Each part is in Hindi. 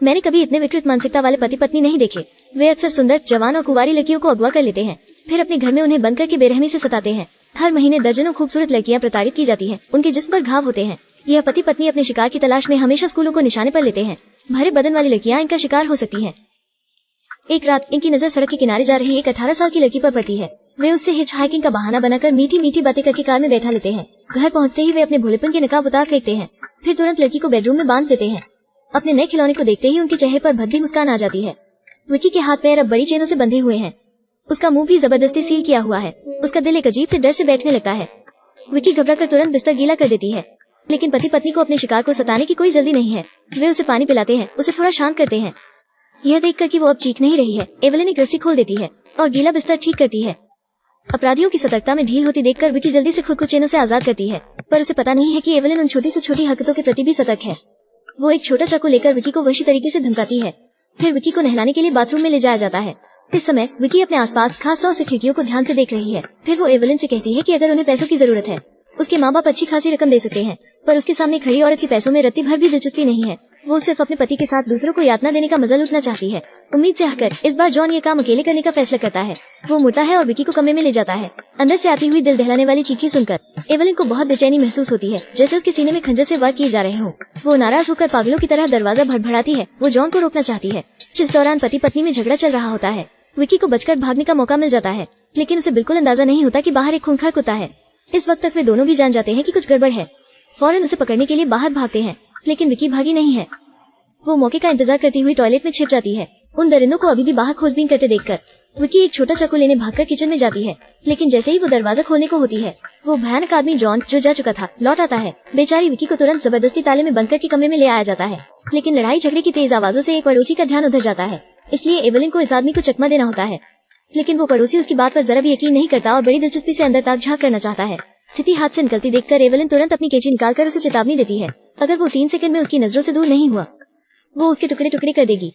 मैंने कभी इतने विकृत मानसिकता वाले पति पत्नी नहीं देखे। वे अक्सर सुंदर, जवान और कुंवारी लड़कियों को अगवा कर लेते हैं, फिर अपने घर में उन्हें बंद करके बेरहमी से सताते हैं। हर महीने दर्जनों खूबसूरत लड़कियां प्रताड़ित की जाती हैं, उनके जिस्म पर घाव होते हैं। यह पति पत्नी अपने शिकार की तलाश में हमेशा स्कूलों को निशाने पर लेते हैं। भरे बदन वाली लड़कियां इनका शिकार हो सकती हैं। एक रात इनकी नजर सड़क के किनारे जा रही एक 18 साल की लड़की पर पड़ती है। वे उससे हिच हाइकिंग का बहाना बनाकर मीठी मीठी बातें करके कार में बैठा लेते हैं। घर पहुंचते ही वे अपने भोलेपन के नकाब उतार फेंकते हैं, फिर तुरंत लड़की को बेडरूम में बांध देते हैं। अपने नए खिलौने को देखते ही उनके चेहरे पर भद्दी मुस्कान आ जाती है। विकी के हाथ पैर अब बड़ी चेनों से बंधे हुए हैं। उसका मुंह भी जबरदस्ती सील किया हुआ है। उसका दिल एक अजीब से डर से बैठने लगता है। विकी घबराकर तुरंत बिस्तर गीला कर देती है, लेकिन पति पत्नी को अपने शिकार को सताने की कोई जल्दी नहीं है। वे उसे पानी पिलाते हैं, उसे थोड़ा शांत करते हैं। यह देखकर कि वो अब चीख नहीं रही है, एवेलिन एक रस्सी खोल देती है और गीला बिस्तर ठीक करती है। अपराधियों की सतर्कता में ढील होती देखकर विकी जल्दी से खुद को चेनों से आजाद करती है, पर उसे पता नहीं है कि एवेलिन उन छोटी से छोटी हरकतों के प्रति भी सतर्क है। वो एक छोटा चाकू लेकर विकी को वशी तरीके से धमकाती है। फिर विकी को नहलाने के लिए बाथरूम में ले जाया जाता है। इस समय विकी अपने आसपास खासतौर से खिड़कियों को ध्यान से देख रही है। फिर वो एवेलिन से कहती है कि अगर उन्हें पैसों की जरूरत है, उसके माँ बाप अच्छी खासी रकम दे सकते हैं, पर उसके सामने खड़ी औरत के पैसों में रत्ती भर भी दिलचस्पी नहीं है। वो सिर्फ अपने पति के साथ दूसरों को यातना देने का मजा लूटना चाहती है। उम्मीद से हटकर इस बार जॉन ये काम अकेले करने का फैसला करता है। वो मुड़ता है और विकी को कमरे में ले जाता है। अंदर से आती हुई दिल दहलाने वाली चीखें सुनकर एवेलिन को बहुत बेचैनी महसूस होती है, जैसे उसके सीने में खंजर से वार किए जा रहे हों। वो नाराज होकर पागलों की तरह दरवाजा भड़भड़ाती है। वो जॉन को रोकना चाहती है। जिस दौरान पति पत्नी में झगड़ा चल रहा होता है, विकी को बचकर भागने का मौका मिल जाता है, लेकिन उसे बिल्कुल अंदाजा नहीं होता कि बाहर एक खूंखार कुत्ता है। इस वक्त तक वे दोनों भी जान जाते हैं कि कुछ गड़बड़ है। फौरन उसे पकड़ने के लिए बाहर भागते हैं, लेकिन विकी भागी नहीं है। वो मौके का इंतजार करती हुई टॉयलेट में छिप जाती है। उन दरिंदों को अभी भी बाहर खोजबीन करते देखकर विकी एक छोटा चाकू लेने भागकर किचन में जाती है, लेकिन जैसे ही वो दरवाजा खोलने को होती है, वो भयानक आदमी जॉन, जो जा चुका था, लौट आता है। बेचारी विकी को तुरंत जबरदस्ती ताले में बंद करके कमरे में ले आया जाता है, लेकिन लड़ाई झगड़े की तेज आवाजों से एक पड़ोसी का ध्यान उधर जाता है, इसलिए एवेलिन को इस आदमी को चकमा देना होता है। लेकिन वो पड़ोसी उसकी बात पर जरा भी यकीन नहीं करता और बड़ी दिलचस्पी से अंदर तक झांक करना चाहता है। स्थिति हाथ से निकलती देखकर एवेलिन तुरंत अपनी कैंची निकालकर उसे चेतावनी देती है। अगर वो 3 सेकंड में उसकी नजरों से दूर नहीं हुआ, वो उसके टुकड़े टुकड़े कर देगी।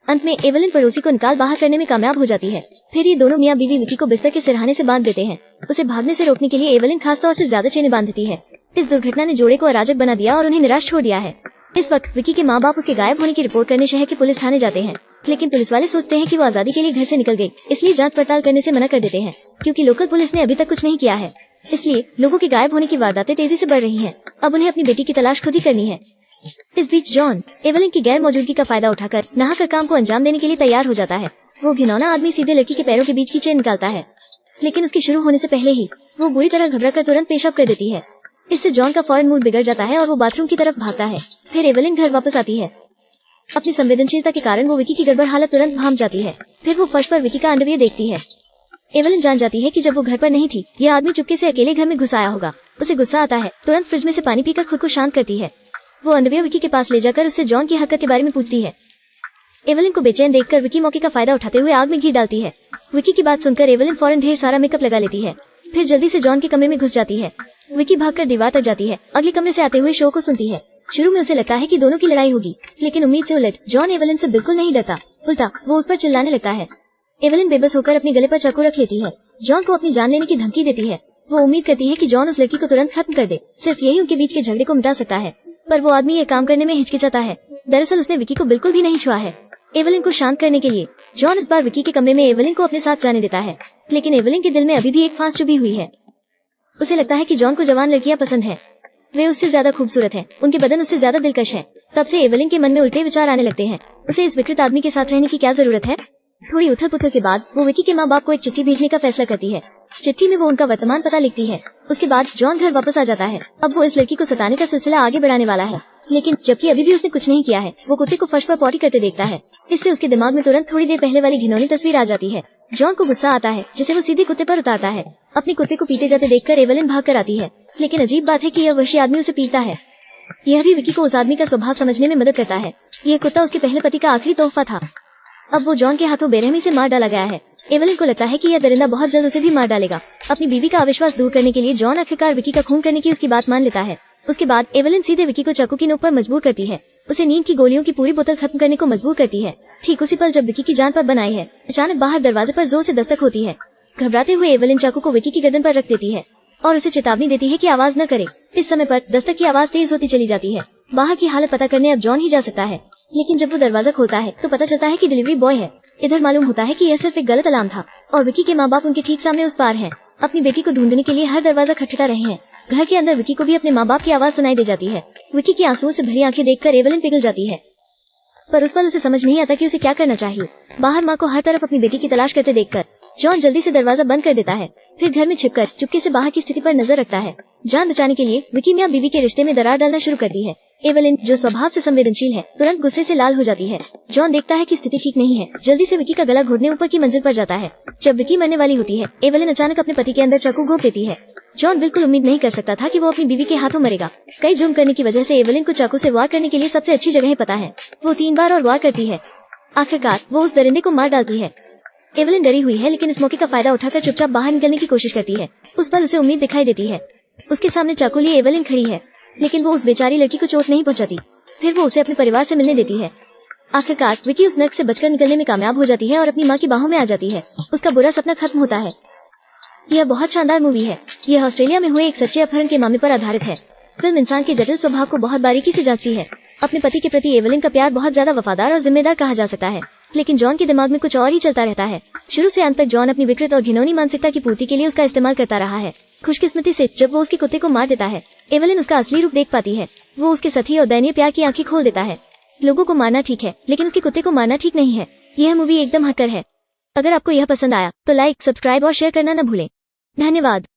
अंत में एवेलिन पड़ोसी को निकाल बाहर करने में कामयाब हो जाती है। फिर ये दोनों मियाँ बीवी विकी को बिस्तर के सिरहाने से बांध देते हैं। उसे भागने से रोकने के लिए एवेलिन खासतौर से ज्यादा चेनें बांधती है। इस दुर्घटना ने जोड़े को अराजक बना दिया और उन्हें निराश छोड़ दिया है। इस वक्त विकी के माँ बाप उसके गायब होने की रिपोर्ट करने शहर के पुलिस थाने जाते हैं, लेकिन पुलिस वाले सोचते हैं कि वो आजादी के लिए घर से निकल गई, इसलिए जांच पड़ताल करने से मना कर देते हैं। क्योंकि लोकल पुलिस ने अभी तक कुछ नहीं किया है, इसलिए लोगों के गायब होने की वारदातें तेजी से बढ़ रही हैं। अब उन्हें अपनी बेटी की तलाश खुद ही करनी है। इस बीच जॉन एवेलिन की गैर मौजूदगी का फायदा उठाकर नहाकर काम को अंजाम देने के लिए तैयार हो जाता है। वो घिनौना आदमी सीधे लड़की के पैरों के बीच की चेन निकालता है, लेकिन उसके शुरू होने से पहले ही वो बुरी तरह घबराकर तुरंत पेशाब कर देती है। इससे जॉन का फौरन मूड बिगड़ जाता है और वो बाथरूम की तरफ भागता है। फिर एवेलिन घर वापस आती है। अपनी संवेदनशीलता के कारण वो विकी की गड़बड़ हालत तुरंत भांप जाती है। फिर वो फर्श पर विकी का अंडरवियर देखती है। एवेलिन जान जाती है कि जब वो घर पर नहीं थी, यह आदमी चुपके से अकेले घर में घुस आया होगा। उसे गुस्सा आता है, तुरंत फ्रिज में से पानी पीकर खुद को शांत करती है। वो अंडरवियर विकी के पास ले जाकर उससे जॉन की हरकत के बारे में पूछती है। एवेलिन को बेचैन देखकर विकी मौके का फायदा उठाते हुए आग में घी डालती है। विकी की बात सुनकर एवेलिन फौरन ढेर सारा मेकअप लगा लेती है, फिर जल्दी से जॉन के कमरे में घुस जाती है। विकी भागकर दीवार तक जाती है, अगले कमरे से आते हुए शो को सुनती है। शुरू में उसे लगता है कि दोनों की लड़ाई होगी, लेकिन उम्मीद से उलट जॉन एवेलिन से बिल्कुल नहीं डरता, उल्टा वो उस पर चिल्लाने लगता है। एवेलिन बेबस होकर अपने गले पर चाकू रख लेती है, जॉन को अपनी जान लेने की धमकी देती है। वो उम्मीद करती है कि जॉन उस लड़की को तुरंत खत्म कर दे, सिर्फ यही उनके बीच के झगड़े को मिटा सकता है, पर वो आदमी ये काम करने में हिचकिचाता है। दरअसल उसने विकी को बिल्कुल भी नहीं छुआ है। एवेलिन को शांत करने के लिए जॉन इस बार विकी के कमरे में एवेलिन को अपने साथ जाने देता है, लेकिन एवेलिन के दिल में अभी भी एक फांस चुभी हुई है। उसे लगता है कि जॉन को जवान लड़कियां पसंद है, वे उससे ज्यादा खूबसूरत हैं, उनके बदन उससे ज्यादा दिलकश है। तब से एवेलिन के मन में उल्टे विचार आने लगते हैं। उसे इस विकृत आदमी के साथ रहने की क्या जरूरत है। थोड़ी उथल पुथल के बाद वो विकी के माँ बाप को एक चिट्ठी भेजने का फैसला करती है। चिट्ठी में वो उनका वर्तमान पता लिखती है। उसके बाद जॉन घर वापस आ जाता है। अब वो इस लड़की को सताने का सिलसिला आगे बढ़ाने वाला है, लेकिन जबकि अभी भी उसने कुछ नहीं किया है, वो कुत्ते को फर्श पर पॉटी करते देखता है। इससे उसके दिमाग में तुरंत थोड़ी देर पहले वाली घिनौनी तस्वीर आ जाती है। जॉन को गुस्सा आता है, जिसे वो सीधे कुत्ते पर उतारता है। अपने कुत्ते को पीटे जाते देखकर एवेलिन भाग कर आती है, लेकिन अजीब बात है कि यह वशी आदमी उसे पीटता है। यह भी विकी को उस आदमी का स्वभाव समझने में मदद करता है। यह कुत्ता उसके पहले पति का आखिरी तोहफा था। अब वो जॉन के हाथों बेरहमी से मार डाला गया है। एवेलिन को लगता है कि यह दरिंदा बहुत जल्द उसे भी मार डालेगा। अपनी बीवी का अविश्वास दूर करने के लिए जॉन आखिरकार विकी का खून करने की उसकी बात मान लेता है। उसके बाद एवेलिन सीधे विकी को चाकू की नोक पर मजबूर करती है। उसे नींद की गोलियों की पूरी बोतल खत्म करने को मजबूर करती है। ठीक उसी पल जब विकी की जान पर बनाई है, अचानक बाहर दरवाजे पर जोर से दस्तक होती है। घबराते हुए एवेलिन चाकू को विकी की गर्दन पर रख देती है और उसे चेतावनी देती है कि आवाज न करे। इस समय पर दस्तक की आवाज तेज होती चली जाती है। बाहर की हालत पता करने अब जॉन ही जा सकता है। लेकिन जब वो दरवाजा खोलता है तो पता चलता है कि डिलीवरी बॉय है। इधर मालूम होता है कि यह सिर्फ एक गलत अलार्म था और विकी के माँ बाप उनके ठीक सामने उस पार हैं। अपनी बेटी को ढूंढने के लिए हर दरवाजा खटखटा रहे हैं। घर के अंदर विकी को भी अपने माँ बाप की आवाज सुनाई दे जाती है। विकी की आंसुओं से भरी आंखें देखकर एवलिन पिघल जाती है, पर उस पल उसे समझ नहीं आता कि उसे क्या करना चाहिए। बाहर माँ को हर तरफ अपनी बेटी की तलाश करते देखकर जॉन जल्दी से दरवाजा बंद कर देता है। फिर घर में छिपकर चुपके से बाहर की स्थिति पर नजर रखता है। जान बचाने के लिए विकी मियां बीवी के रिश्ते में दरार डालना शुरू करती है। एवलिन, जो स्वभाव से संवेदनशील है, तुरंत गुस्से से लाल हो जाती है। जॉन देखता है कि स्थिति ठीक नहीं है, जल्दी से विकी का गला घोटने ऊपर की मंजिल पर जाता है। जब विकी मरने वाली होती है, एवलिन अचानक अपने पति के अंदर चाकू घोंप देती है। जॉन बिल्कुल उम्मीद नहीं कर सकता था कि वो अपनी बीवी के हाथों मरेगा। कई जुर्म करने की वजह से एवलिन को चाकू से वार करने के लिए सबसे अच्छी जगह पता है। वो 3 बार और वार करती है। आखिरकार वो उस दरिंदे को मार डालती है। एवलिन डरी हुई है, लेकिन इस मौके का फायदा उठाकर चुपचाप बाहर निकलने की कोशिश करती है। उस पर उसे उम्मीद दिखाई देती है। उसके सामने चाकू लिए एवलिन खड़ी है, लेकिन वो उस बेचारी लड़की को चोट नहीं पहुंचाती। फिर वो उसे अपने परिवार से मिलने देती है। आखिरकार विकी उस नर्क से बचकर निकलने में कामयाब हो जाती है और अपनी माँ की बाहों में आ जाती है। उसका बुरा सपना खत्म होता है। यह बहुत शानदार मूवी है। यह ऑस्ट्रेलिया में हुए एक सच्चे अपहरण के मामले पर आधारित है। फिल्म इंसान के जटिल स्वभाव को बहुत बारीकी से जांचती है। अपने पति के प्रति एवलिन का प्यार बहुत ज्यादा वफादार और जिम्मेदार कहा जा सकता है, लेकिन जॉन के दिमाग में कुछ और ही चलता रहता है। शुरू से अंत तक जॉन अपनी विकृत और घिनौनी मानसिकता की पूर्ति के लिए उसका इस्तेमाल करता रहा है। खुशकिस्मती से जब वो उसके कुत्ते को मार देता है, एवलिन उसका असली रूप देख पाती है। वो उसके सती और दयनीय प्यार की आंखें खोल देता है। लोगों को मारना ठीक है, लेकिन उसके कुत्ते को मारना ठीक नहीं है। यह मूवी एकदम हटकर है। अगर आपको यह पसंद आया तो लाइक, सब्सक्राइब और शेयर करना न भूलें। धन्यवाद।